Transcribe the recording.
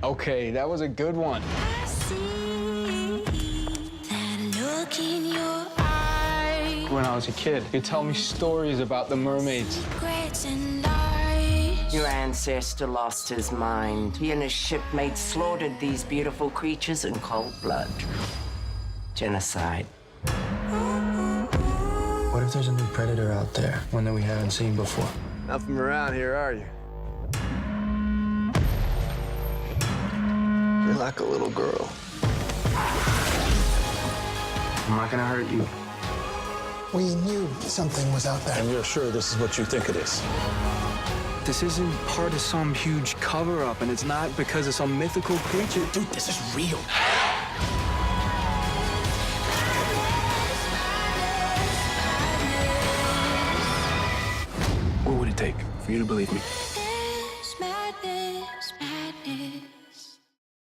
Okay, that was a good one. I see that look in your eyes. When I was a kid, you'd tell me stories about the mermaids. Secrets and lies. Your ancestor lost his mind. He and his shipmates slaughtered these beautiful creatures in cold blood. Genocide. What if there's a new predator out there, one that we haven't seen before? Not from around here, are you? You're like a little girl. I'm not gonna hurt you. We knew something was out there. And you're sure this is what you think it is? This isn't part of some huge cover-up, and it's not because of some mythical creature. Dude, this is real. What would it take for you to believe me?